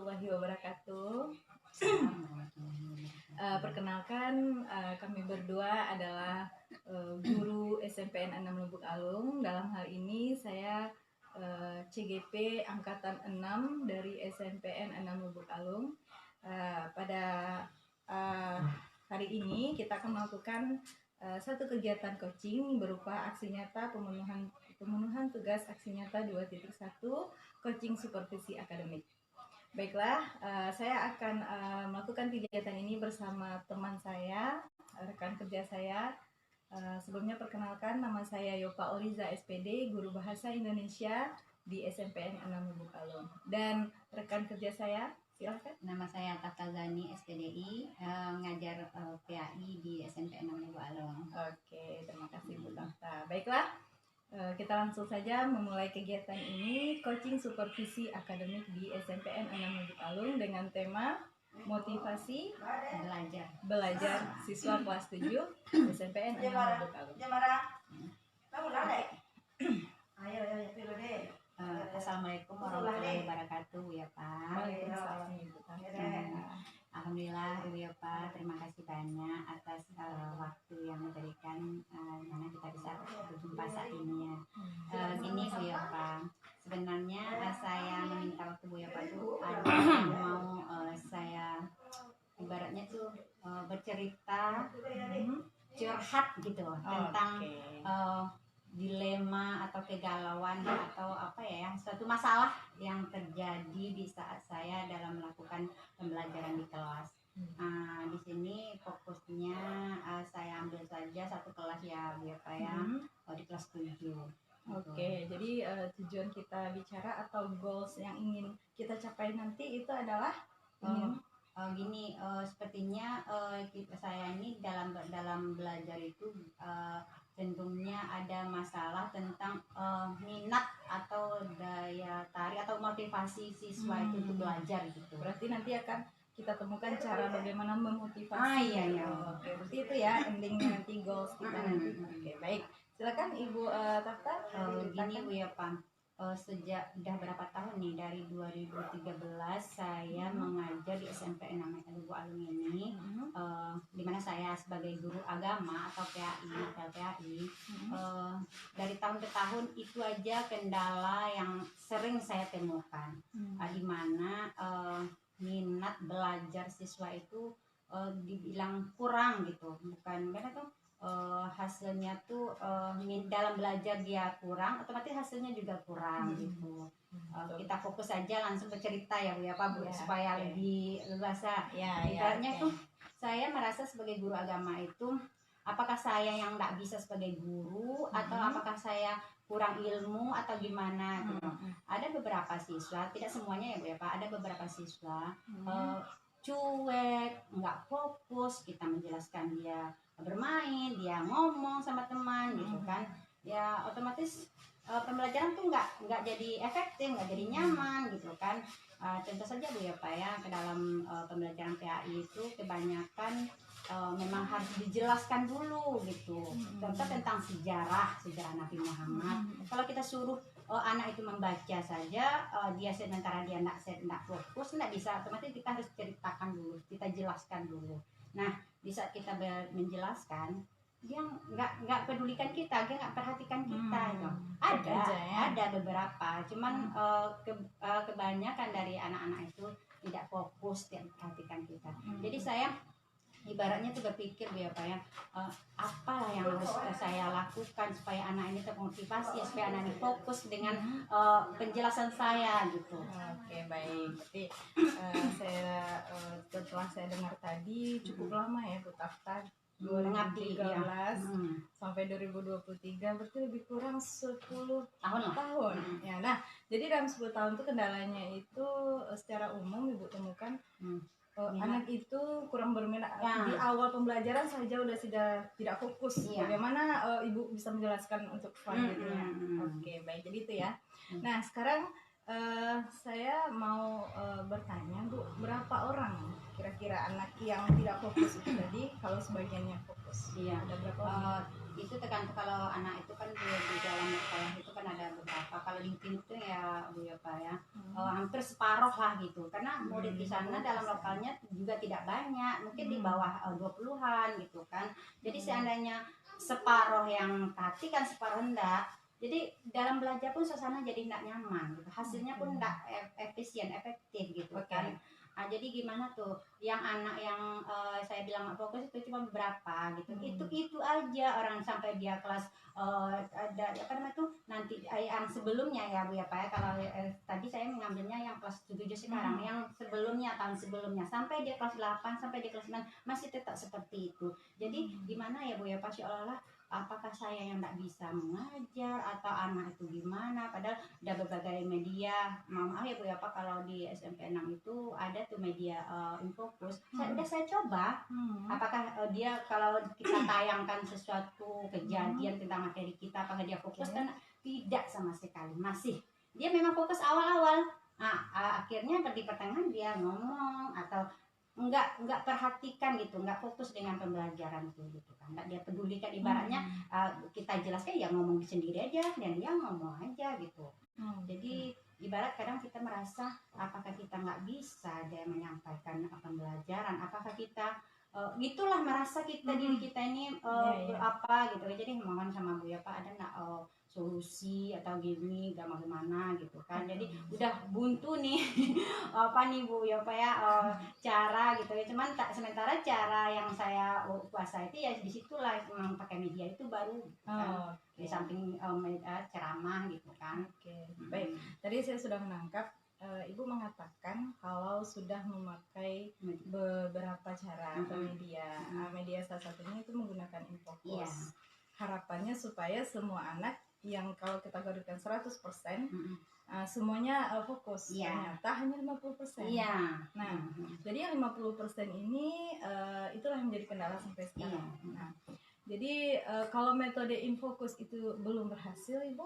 warahmatullahi wabarakatuh. Perkenalkan, kami berdua adalah guru SMPN 6 Lubuk Alung. Dalam hal ini saya CGP Angkatan 6 dari SMPN 6 Lubuk Alung. Pada hari ini kita akan melakukan satu kegiatan coaching berupa aksi nyata pemenuhan tugas aksi nyata 2.1 coaching supervisi akademik. Baiklah, saya akan melakukan kegiatan ini bersama teman saya, rekan kerja saya. Sebelumnya perkenalkan, nama saya Yopa Oliza SPD, guru bahasa Indonesia di SMPN 6 Lubuk Alung. Dan rekan kerja saya, silakan. Nama saya Tafta Zani SPDI, ngajar PAI di SMPN 6 Lubuk Alung. Oke, terima kasih Bu Tafta. Baiklah, kita langsung saja memulai kegiatan ini, coaching supervisi akademik di SMPN 6 Lubuk Alung dengan tema motivasi belajar siswa kelas 7 SMPN 6 Lubuk Alung. Assalamualaikum warahmatullahi wabarakatuh ya Pak. Waalaikumsalam Ibu Tafta. Alhamdulillah Ibu ya Pak, terima kasih banyak atas waktu yang diberikan mana kita bisa berjumpa saat ini ya. Gini Bu ya Pak, sebenarnya saya meminta waktu Bu ya Pak tuh ada yang mau saya ibaratnya tuh bercerita curhat gitu tentang dilema atau kegalauan atau apa ya, suatu masalah yang terjadi di saat saya dalam melakukan pembelajaran di kelas. Di sini fokusnya saya ambil saja satu kelas ya Bu ya Pak ya, di kelas 7. Oke, jadi tujuan kita bicara atau goals yang ingin kita capai nanti itu adalah sepertinya saya ini dalam belajar itu tentunya ada masalah tentang minat atau daya tarik atau motivasi siswa itu untuk belajar gitu. Berarti nanti akan kita temukan cara bagaimana memotivasi. Iya. Oke, berarti itu ya endingnya nanti goals kita nanti. Oke, baik. Silakan Ibu Tafta. Gini Bu ya Pak. Sejak udah berapa tahun nih, dari 2013 saya mengajar di SMP 6 Lubuk Alung ini, di mana saya sebagai guru agama atau PAI, dari tahun ke tahun itu aja kendala yang sering saya temukan, di mana minat belajar siswa itu dibilang kurang gitu, bukan karena tuh hasilnya tuh dalam belajar dia kurang, otomatis hasilnya juga kurang gitu. Kita fokus aja langsung bercerita ya Bu ya Pak, supaya lebih leluasa. Ibaratnya tuh saya merasa sebagai guru agama itu, apakah saya yang nggak bisa sebagai guru atau apakah saya kurang ilmu atau gimana gitu. Ada beberapa siswa, tidak semuanya ya Bu ya Pak, ada beberapa siswa cuek, nggak fokus, kita menjelaskan dia bermain, dia ngomong sama teman gitu kan, ya otomatis pembelajaran tuh nggak jadi efektif, nggak jadi nyaman gitu kan. Tentu saja Bu ya Pak ya, ke dalam pembelajaran PAI itu kebanyakan memang harus dijelaskan dulu gitu. Contoh tentang sejarah Nabi Muhammad. Kalau kita suruh anak itu membaca saja, dia sementara dia tidak fokus, tidak bisa, otomatis kita harus ceritakan dulu, kita jelaskan dulu. Nah, di saat kita menjelaskan, dia nggak pedulikan kita, dia nggak perhatikan kita gitu. Ada beberapa, cuman kebanyakan dari anak-anak itu tidak fokus, tidak perhatikan kita. Jadi saya ibaratnya tuh berpikir Bu ya Pak ya, apalah yang harus saya lakukan supaya anak ini termotivasi, supaya anak ini fokus dengan penjelasan saya gitu. Oke, baik. Berarti setelah saya dengar tadi cukup lama ya Bu Tafta, 2013 sampai 2023, berarti lebih kurang 10 tahun. Ya, nah, jadi dalam 10 tahun itu kendalanya itu secara umum Ibu temukan anak itu kurang berminat. Di awal pembelajaran saja sudah tidak fokus. Bagaimana Ibu bisa menjelaskan untuk selanjutnya? Oke, baik. Jadi itu ya. Nah, sekarang saya mau bertanya Bu, berapa orang kira-kira anak yang tidak fokus itu tadi? Kalau sebagiannya fokus, ada berapa orang? itu tergantung kalau anak itu kan di dalam sekolah itu kan ada beberapa. Kalau di tim itu ya Bu ya Pak ya, hampir separuh lah gitu. Karena murid di sana dalam lokalnya juga tidak banyak, mungkin di bawah 20-an gitu kan. Jadi seandainya separuh yang hati kan separuh enggak. Jadi dalam belajar pun suasana jadi tidak nyaman gitu. Hasilnya pun tidak efisien, efektif gitu kan. Nah, jadi gimana tuh yang anak yang saya bilang nggak fokus itu cuma beberapa gitu. Itu aja orang sampai dia kelas ada apa namanya tuh nanti yang sebelumnya ya Bu ya Pak ya, kalau tadi saya mengambilnya yang kelas 7 sekarang, yang sebelumnya tahun sebelumnya sampai dia kelas 8 sampai dia kelas 9 masih tetap seperti itu. Jadi gimana ya Bu ya Pak, seolah-olah apakah saya yang tidak bisa mengajar atau anak itu gimana, padahal ada berbagai media. Maaf ya Bu ya Pak, kalau di SMP 6 itu ada tuh media Infocus. Saya coba apakah dia kalau kita tayangkan sesuatu kejadian tentang materi kita, apakah dia fokus kan? Tidak sama sekali, masih dia memang fokus awal-awal. Nah, akhirnya di pertengahan dia ngomong atau enggak perhatikan gitu, enggak fokus dengan pembelajaran itu gitu kan, enggak dia pedulikan. Ibaratnya kita jelaskan ya ngomong sendiri aja dan dia ngomong aja gitu. Jadi ibarat kadang kita merasa apakah kita nggak bisa dia menyampaikan pembelajaran, apakah kita gitulah merasa kita diri kita ini apa gitu. Jadi mohon sama Bu ya Pak, ada nggak solusi atau gini bagaimana gitu kan. Jadi udah buntu nih apa nih Bu ya Pak ya, cara gitu ya. Cuman sementara cara yang saya kuasa itu ya disitulah memang pakai media itu baru kan. Di samping ceramah gitu kan. Baik, tadi saya sudah menangkap Ibu mengatakan kalau sudah memakai beberapa cara atau media. Media salah satunya itu menggunakan Infocus. Harapannya supaya semua anak yang kalau kita gaduhkan 100% semuanya fokus. Ternyata hanya 50%. Nah, jadi yang 50% ini itulah yang menjadi kendala sampai sekarang. Nah, jadi kalau metode Infocus itu belum berhasil, Ibu,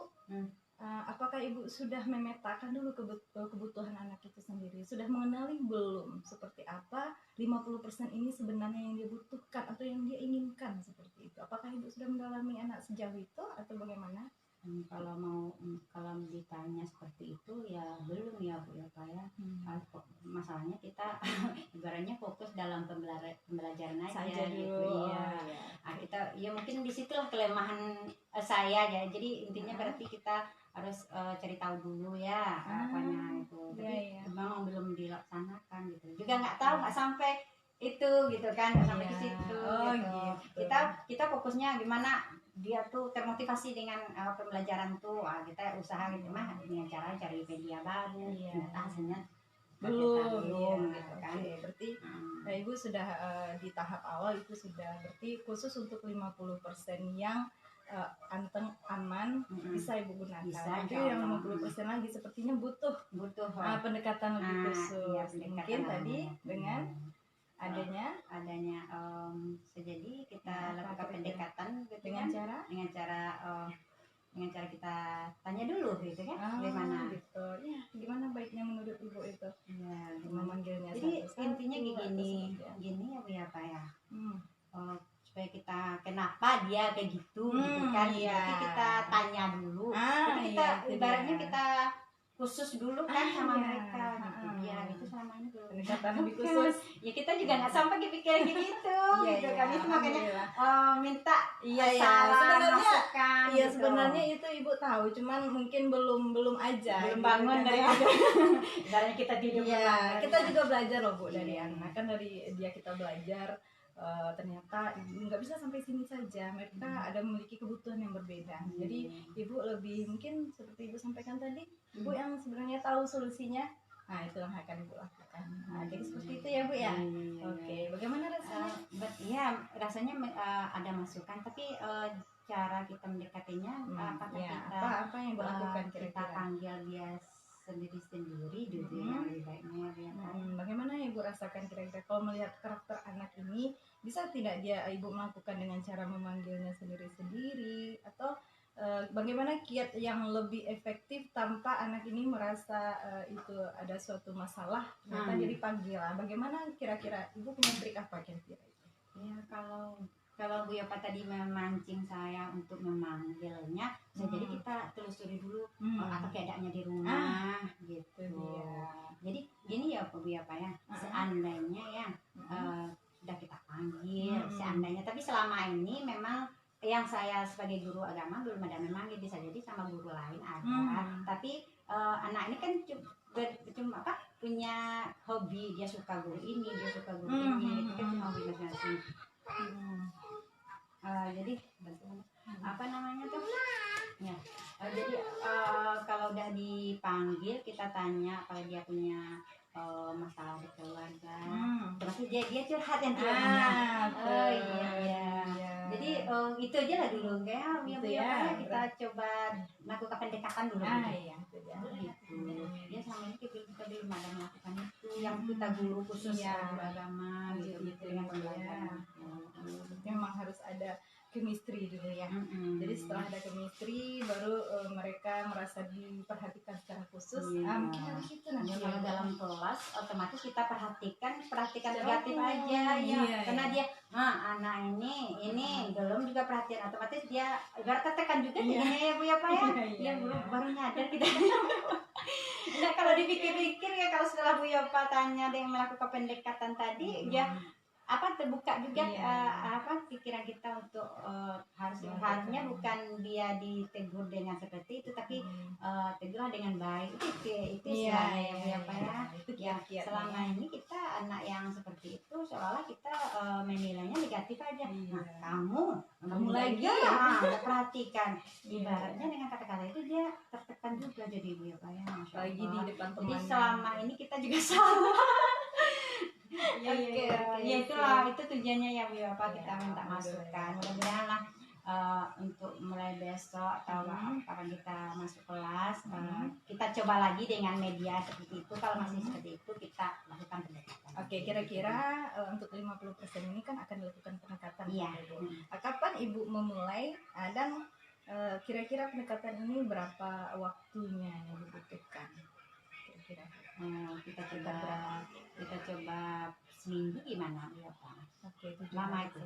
apakah Ibu sudah memetakan dulu kebutuhan anak itu sendiri? Sudah mengenali belum seperti apa 50% ini sebenarnya yang dia butuhkan atau yang dia inginkan seperti itu? Apakah Ibu sudah mendalami anak sejauh itu atau bagaimana? Kalau ditanya seperti itu ya belum ya Bu ya Pak ya. Masalahnya kita ibaratnya fokus dalam pembelajaran aja gitu ya. Kita ya mungkin disitulah kelemahan saya ya. Jadi intinya berarti kita harus cari tahu dulu ya apanya itu. Tapi memang belum dilaksanakan gitu. Juga nggak tahu nggak sampai itu gitu kan, nggak sampai ke situ gitu. Kita fokusnya gimana dia tuh termotivasi dengan pembelajaran tuh. Kita usaha gitu mah dengan cara cari media baru. Hasilnya belum gitu kan. Berarti Ibu sudah di tahap awal itu sudah berarti khusus untuk 50% yang anteng aman bisa Ibu gunakan. Tapi yang 50% lagi sepertinya butuh pendekatan lebih khusus. Mungkin tadi dengan adanya jadi kita lakukan pendekatan gitu dengan cara kita tanya dulu gitu kan, gimana gitu ya, gimana baiknya menurut Ibu itu memanggilnya. Jadi intinya gini ya Bu ya Pak ya, supaya kita kenapa dia kayak gitu gitu kan, jadi kita tanya dulu. Jadi kita ibaratnya kita khusus dulu kan sama mereka gitu ya, itu selama ini belum pendekatan lebih khusus. Ya kita juga nggak sampai kepikiran gitu gitu kan. Itu makanya minta saran masukan gitu. Sebenarnya itu Ibu tahu, cuman mungkin belum aja belum bangun gitu, dari dari kita tidur. Kita juga belajar loh Bu dari anak kan, dari dia kita belajar. Ternyata nggak bisa sampai sini saja, mereka ada memiliki kebutuhan yang berbeda. Jadi Ibu lebih mungkin seperti Ibu sampaikan tadi, Ibu yang sebenarnya tahu solusinya. Nah, itu yang akan Ibu lakukan. Jadi seperti itu ya Bu ya. Oke, bagaimana rasanya? Rasanya ada masukan, tapi cara kita mendekatinya apakah apa yang Ibu lakukan kita panggil dia sendiri gitu yang lebih baiknya ya. Bagaimana Ibu rasakan kira-kira kalau melihat karakter anak ini, bisa tidak dia Ibu melakukan dengan cara memanggilnya sendiri-sendiri, atau bagaimana kiat yang lebih efektif tanpa anak ini merasa itu ada suatu masalah ternyata jadi panggilan? Bagaimana kira-kira Ibu punya trik apa kira-kira itu? Ya kalau kalau Bu Yopa tadi memancing saya untuk memanggilnya, bisa jadi kita telusuri dulu apa keadaannya di rumah gitu. Jadi gini ya Bu Yopa ya, seandainya ya sudah kita panggil, seandainya, tapi selama ini memang yang saya sebagai guru agama belum ada memanggil, bisa jadi sama guru lain ada, tapi anak ini kan cuma apa punya hobi, dia suka guru ini, dia suka guru ini, itu kan cuma hobi masing-masing. Jadi apa namanya tuh ya, jadi kalau udah dipanggil kita tanya kalau dia punya masalah di keluarga, termasuk dia curhat yang iya. Jadi itu aja lah dulu kayak gitu ya, kita coba melakukan pendekatan dulu gitu. Ya sama ini kita belum ada melakukan itu yang kita guru khusus guru agama gitu yang pembelajaran. Memang harus ada chemistry dulu ya. Jadi setelah ada chemistry baru mereka merasa diperhatikan secara khusus. Mungkin harus itu nanti. Kalau dalam kelas otomatis kita perhatikan negatif aja ya. Karena dia anak ini belum juga perhatian, otomatis dia ibarat tekan juga ya Bu ya Pak ya. Dia baru nyadar kita. Nah kalau dipikir-pikir ya, kalau setelah Bu Yopa tanya dia melakukan pendekatan tadi, dia terbuka juga pikiran kita untuk harusnya bukan dia ditegur dengan seperti itu, tapi tegurlah dengan baik. Itu istilahnya ya Bu ya. Selama ini kita anak yang seperti itu seolah kita menilainya negatif aja. Kamu lagi perhatikan, ibaratnya dengan kata-kata itu dia tertekan juga jadi Bu ya lagi di depan teman. Jadi selama ini kita juga sama. Itu tujuannya ya Bu apa kita minta masukan. Mudah-mudahan lah untuk mulai besok atau kapan kita masuk kelas kita coba lagi dengan media seperti itu. Kalau masih seperti itu kita lakukan pendekatan. Oke, kira-kira untuk 50% ini kan akan dilakukan pendekatan. Kapan Ibu memulai dan kira-kira pendekatan ini berapa waktunya yang dibutuhkan? Kira-kira kita coba seminggu gimana ya Pak? Oke, itu lama itu.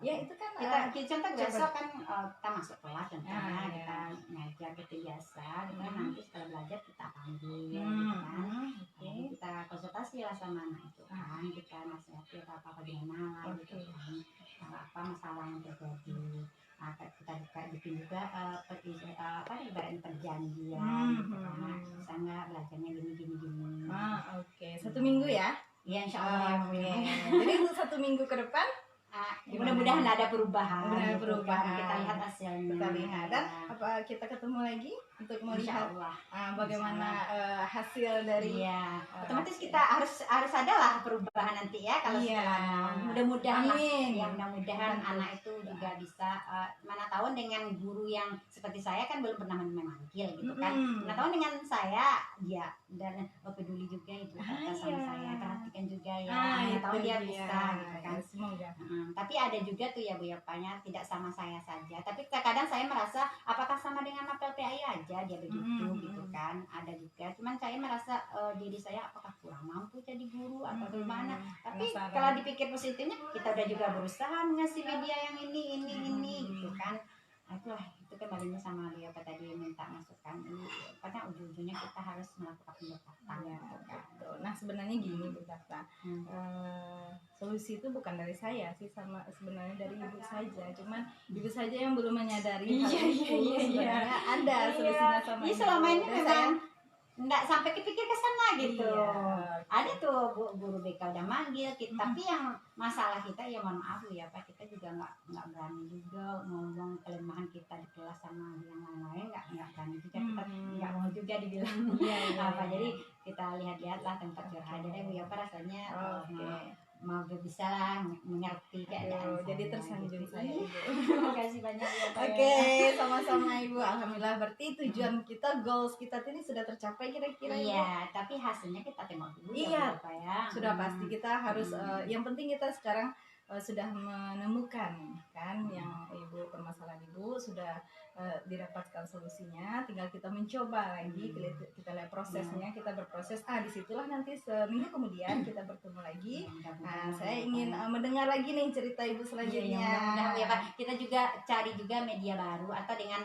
Ya itu kan kita contoh besok kan kita masuk kelas contohnya kita ngajar gitu biasa, kita nanti setelah belajar kita panggil kan. Kita konsultasi lah sama anak itu kan, kita nasihati apa gimana gitu kan, apa masalah yang terjadi. Kita bikin juga ibaratnya perjanjian bisa nggak belajarnya gini. Oke. 1 minggu ya? Iya insya Allah. Jadi untuk 1 minggu ke depan mudah-mudahan ada perubahan. Kita lihat hasilnya. Kita lihat dan apa kita ketemu lagi untuk melihat bagaimana hasil dari. Otomatis kita harus ada lah perubahan nanti ya kalau setelah mudah-mudahan mudah-mudahan anak itu juga bisa mana tahu dengan guru yang seperti saya kan belum pernah memanggil gitu kan. Mana tahu dengan saya dia dan peduli juga itu kata sama saya, perhatikan juga ya. Mana tahu dia bisa gitu kan. Semoga. Tapi ada juga tuh ya Bu Yopanya tidak sama saya saja, tapi kadang saya merasa apakah sama dengan apel PAI aja dia begitu gitu kan. Ada juga, cuman saya merasa diri saya apakah kurang mampu jadi guru atau gimana. Tapi kalau dipikir positifnya kita udah juga berusaha ngasih media yang ini gitu kan. Itu kembalinya sama Bu Yopa tadi minta masukan ini karena ujung-ujungnya kita harus melakukan pendekatan gitu kan. Nah sebenarnya gini Bu Tata, solusi itu bukan dari saya sih, sama sebenarnya dari Ibu saja, cuman Ibu saja yang belum menyadari hal itu sebenarnya ada solusinya sama Ibu. Selama ini memang nggak sampai kepikir ke sana gitu. Ada tuh guru BK udah manggil kita, tapi yang masalah kita ya mohon maaf ya Pak, kita juga nggak berani juga ngomong kelemahan kita di kelas sama yang lain-lain, nggak berani juga, kita nggak mau juga dibilang apa. Jadi kita lihat-lihatlah tempat curhat aja Bu Yopa rasanya mau bisa lah mengerti keadaan. Jadi tersanjung saya Ibu. Terima kasih banyak ya Pak. Oke, sama-sama Ibu. Alhamdulillah berarti tujuan kita, goals kita ini sudah tercapai kira-kira. Iya, tapi hasilnya kita tengok dulu ya Pak ya. Sudah pasti kita harus yang penting kita sekarang sudah menemukan kan yang ibu permasalahan ibu sudah didapatkan solusinya, tinggal kita mencoba lagi, kita lihat prosesnya, kita berproses, disitulah nanti seminggu kemudian kita bertemu lagi. Nah, saya ingin mendengar lagi nih cerita ibu selanjutnya. Mudah-mudahan ya Pak, kita juga cari juga media baru atau dengan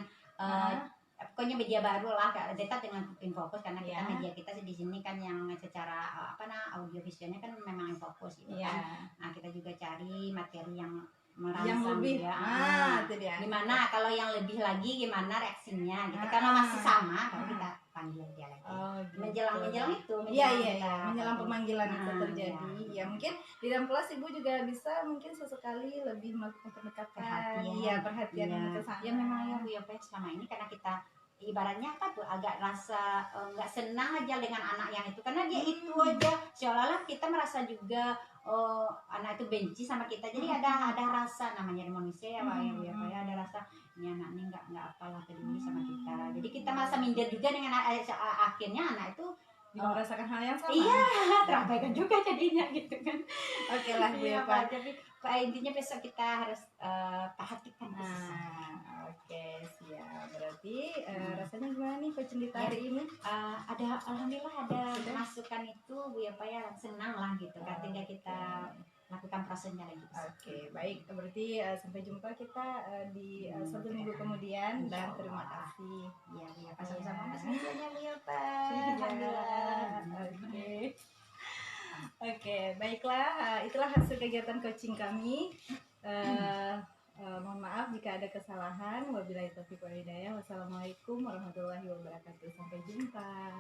pokoknya media baru lah dekat dengan Infokus, karena kita media kita di sini kan yang secara audio visualnya kan memang Infokus gitu kan. Nah, kita juga cari materi yang merangsang lebih itu dia. Gimana kalau yang lebih lagi gimana reaksinya gitu. Kalau masih sama baru kita panggil dia lagi. Gitu. Menjelang itu menjelang pemanggilan itu terjadi. Ya mungkin di dalam kelas ibu juga bisa mungkin sesekali lebih melakukan pendekatan, perhatian ke sana. Ya memang ya Bu ya selama ini karena kita ibaratnya apa tuh agak rasa nggak senang aja dengan anak yang itu, karena dia itu aja seolah-olah kita merasa juga anak itu benci sama kita, jadi ada rasa namanya manusia ya Pak ya ada rasa ini anak ini nggak apalah peduli sama kita, jadi kita merasa minder juga dengan akhirnya anak itu merasakan hal yang sama. Iya, terabaikan juga jadinya gitu kan. Oke lah Bu ya Pak. Tapi intinya besok kita harus perhatikan. Oke, siap. Berarti rasanya gimana nih Coach Lita hari ini? Ada alhamdulillah ada masukan itu Bu ya Pak ya, senang lah gitu kan, tinggal kita lakukan prosesnya lagi. Oke, baik. Berarti sampai jumpa kita di 1 minggu kemudian dan terima kasih. Iya Bu ya Pak, sama-sama semuanya Bu ya Pak. Alhamdulillah. Oke, baiklah. Itulah hasil kegiatan coaching kami. Mohon maaf jika ada kesalahan. Wabillahi taufiq wal hidayah. Wassalamualaikum warahmatullahi wabarakatuh. Sampai jumpa.